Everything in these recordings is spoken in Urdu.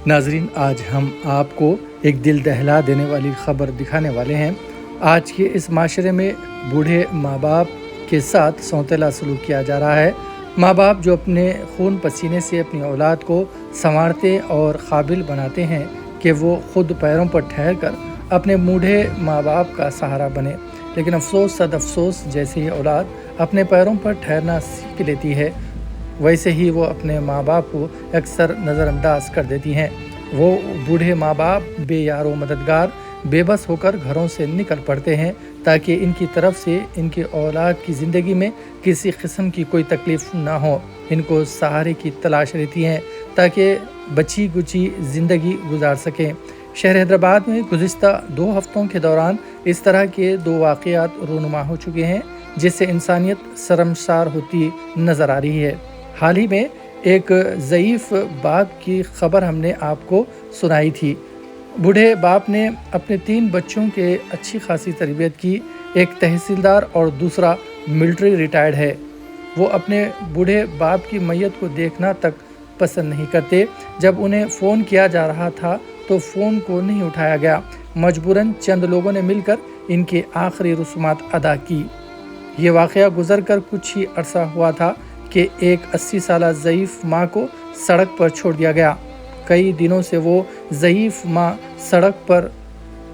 ناظرین، آج ہم آپ کو ایک دل دہلا دینے والی خبر دکھانے والے ہیں۔ آج کے اس معاشرے میں بوڑھے ماں باپ کے ساتھ سونتیلا سلوک کیا جا رہا ہے۔ ماں باپ جو اپنے خون پسینے سے اپنی اولاد کو سنوارتے اور قابل بناتے ہیں کہ وہ خود پیروں پر ٹھہر کر اپنے بوڑھے ماں باپ کا سہارا بنے، لیکن افسوس صد افسوس، جیسے ہی اولاد اپنے پیروں پر ٹھہرنا سیکھ لیتی ہے ویسے ہی وہ اپنے ماں باپ کو اکثر نظر انداز کر دیتی ہیں۔ وہ بوڑھے ماں باپ بے یار و مددگار بے بس ہو کر گھروں سے نکل پڑتے ہیں تاکہ ان کی طرف سے ان کی اولاد کی زندگی میں کسی قسم کی کوئی تکلیف نہ ہو۔ ان کو سہارے کی تلاش رہتی ہے تاکہ بچی کچی زندگی گزار سکیں۔ شہر حیدرآباد میں گزشتہ 2 ہفتوں کے دوران اس طرح کے 2 واقعات رونما ہو چکے ہیں جس سے انسانیت شرمسار ہوتی نظر آ رہی ہے۔ حال ہی میں ایک ضعیف باپ کی خبر ہم نے آپ کو سنائی تھی۔ بوڑھے باپ نے اپنے 3 بچوں کے اچھی خاصی تربیت کی۔ ایک تحصیلدار اور دوسرا ملٹری ریٹائرڈ ہے۔ وہ اپنے بوڑھے باپ کی میت کو دیکھنا تک پسند نہیں کرتے۔ جب انہیں فون کیا جا رہا تھا تو فون کو نہیں اٹھایا گیا۔ مجبوراً چند لوگوں نے مل کر ان کے آخری رسومات ادا کی۔ یہ واقعہ گزر کر کچھ ہی عرصہ ہوا تھا کہ ایک 80 سالہ ضعیف ماں کو سڑک پر چھوڑ دیا گیا۔ کئی دنوں سے وہ ضعیف ماں سڑک پر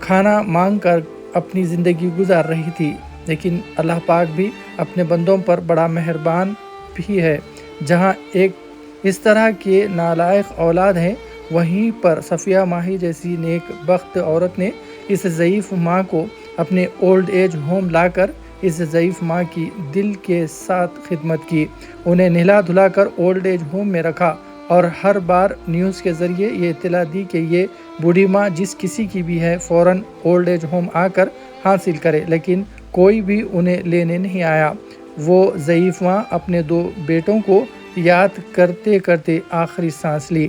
کھانا مانگ کر اپنی زندگی گزار رہی تھی، لیکن اللہ پاک بھی اپنے بندوں پر بڑا مہربان بھی ہے۔ جہاں ایک اس طرح کے نالائق اولاد ہیں، وہیں پر صفیہ ماہی جیسی نیک بخت عورت نے اس ضعیف ماں کو اپنے اولڈ ایج ہوم لا کر اس ضعیف ماں کی دل کے ساتھ خدمت کی۔ انہیں نہلا دھلا کر اولڈ ایج ہوم میں رکھا اور ہر بار نیوز کے ذریعے یہ اطلاع دی کہ یہ بوڑھی ماں جس کسی کی بھی ہے فوراً اولڈ ایج ہوم آ کر حاصل کرے، لیکن کوئی بھی انہیں لینے نہیں آیا۔ وہ ضعیف ماں اپنے 2 بیٹوں کو یاد کرتے کرتے آخری سانس لی۔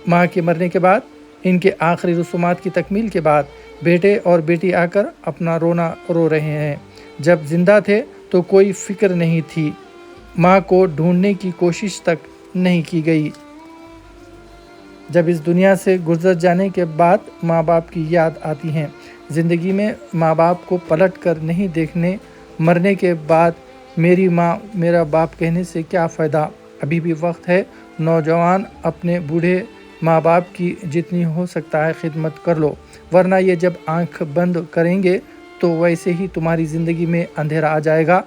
ماں کے مرنے کے بعد ان کے آخری رسومات کی تکمیل کے بعد بیٹے اور بیٹی آ کر اپنا رونا رو رہے ہیں۔ جب زندہ تھے تو کوئی فکر نہیں تھی، ماں کو ڈھونڈنے کی کوشش تک نہیں کی گئی۔ جب اس دنیا سے گزر جانے کے بعد ماں باپ کی یاد آتی ہیں۔ زندگی میں ماں باپ کو پلٹ کر نہیں دیکھنے، مرنے کے بعد میری ماں میرا باپ کہنے سے کیا فائدہ۔ ابھی بھی وقت ہے، نوجوان اپنے بوڑھے ماں باپ کی جتنی ہو سکتا ہے خدمت کر لو، ورنہ یہ جب آنکھ بند کریں گے تو ویسے ہی تمہاری زندگی میں اندھیرا آ جائے گا۔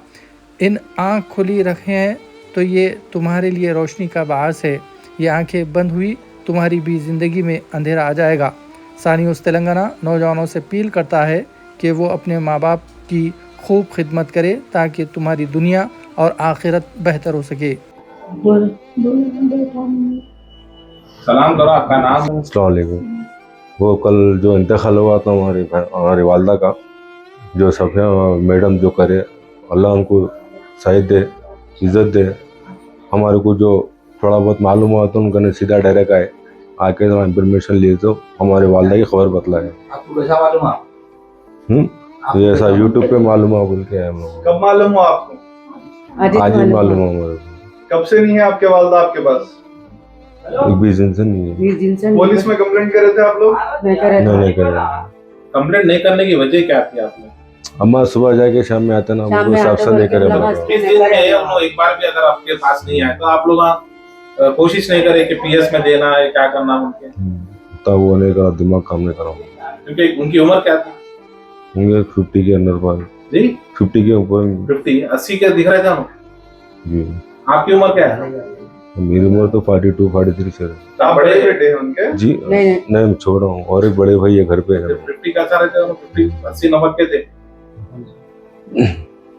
ان آنکھ کھلی رکھے ہیں تو یہ تمہارے لیے روشنی کا باعث ہے، یہ آنکھیں بند ہوئی تمہاری بھی زندگی میں اندھیرا آ جائے گا۔ ثانی نیوز تلنگانہ نوجوانوں سے اپیل کرتا ہے کہ وہ اپنے ماں باپ کی خوب خدمت کرے تاکہ تمہاری دنیا اور آخرت بہتر ہو سکے۔ سلام کرو، آپ کا نام؟ السلام علیکم۔ وہ کل جو انتقال ہوا تھا ہماری والدہ کا، جو صفیہ میڈم جو کرے، اللہ ان کو صحت دے، عزت دے۔ ہمارے کو جو تھوڑا بہت معلوم ہوا تو ان کا نے سیدھا ڈائریکٹ آئے آ کے انفارمیشن لی تو ہمارے والدہ کی خبر بتلائے۔ آپ کو کیسا معلوم ہوا؟ یہ ایسا یوٹیوب پہ معلوم ہوا بول کے آئے ہم لوگ۔ کب معلوم ہوا آپ کو؟ آج ہی معلوم ہوا ہمارے کو۔ کب سے نہیں ہے آپ کے والدہ آپ کے پاس؟ 20 دن سے نہیں ہے۔ پولیس میں کمپلینٹ کرے تھے آپ لوگ؟ نہیں کرے۔ کمپلینٹ نہیں کرنے کی وجہ کیا تھی آپ نے؟ اما صبح جا کے شام میں آتے نا، وہ حساب سے نہیں کرے ہمارے کو۔ اس دن میں ایک بار بھی اگر آپ کے پاس نہیں آئے تو آپ لوگ کوشش نہیں کرے کہ پی ایس میں دینا ہے، کیا کرنا ان کے؟ تب وہ نہیں کرا، دماغ کام نہیں کرا۔ کیونکہ ان کی عمر کیا تھی؟ ہوں گے 50 کے اندر پار۔ جی 50 کے اوپر۔ 50 80 کے دکھ رہے تھے ہم۔ جی آپ کی عمر کیا ہے؟ میری عمر تو 42 43 سے ہے۔ آپ بڑے بیٹے ہیں ان کے؟ جی نہیں، میں چھوڑا ہوں، اور ایک بڑے بھائی ہے گھر پہ ہے۔ 50 کا رہتے ہیں، 50 80 90 کے تھے۔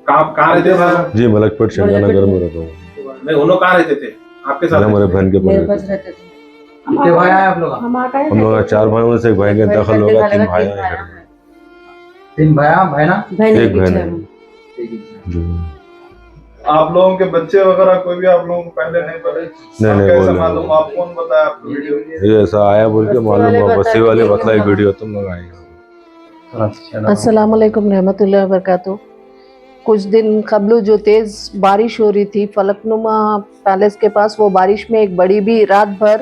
کہاں رہتے تھے؟ جی ملک پیٹ شنگا نگر میں رہتا ہوں۔ نہیں، انہوں کہاں رہتے تھے آپ کے ساتھ؟ ہمارے بہن کے پاس رہتے تھے۔ کتنے بھائی ہیں آپ لوگ؟ ہم لوگ 4 بھائیوں میں سے ایک بھائی کا انتقال ہو گیا، 3 بھائی ہیں گھر میں۔ 3 بھائی نا؟ ایک بہن ہے۔ جی آپ لوگوں کے بچے وغیرہ کوئی بھی آپ لوگوں کو پہلے نہیں پڑے؟ نہیں کیسے معلوم؟ آپ کون بتایا آپ کو ویڈیو؟ یہ ایسا آیا بول کے معلوم ہوا، بسی والے بتلائی ویڈیو تم لوگ آئے گا۔ السلام علیکم رحمۃ اللہ وبرکاتہ۔ کچھ دن قبل جو تیز بارش ہو رہی تھی فلک نما پیلس کے پاس، وہ بارش میں ایک بڑی بھی رات بھر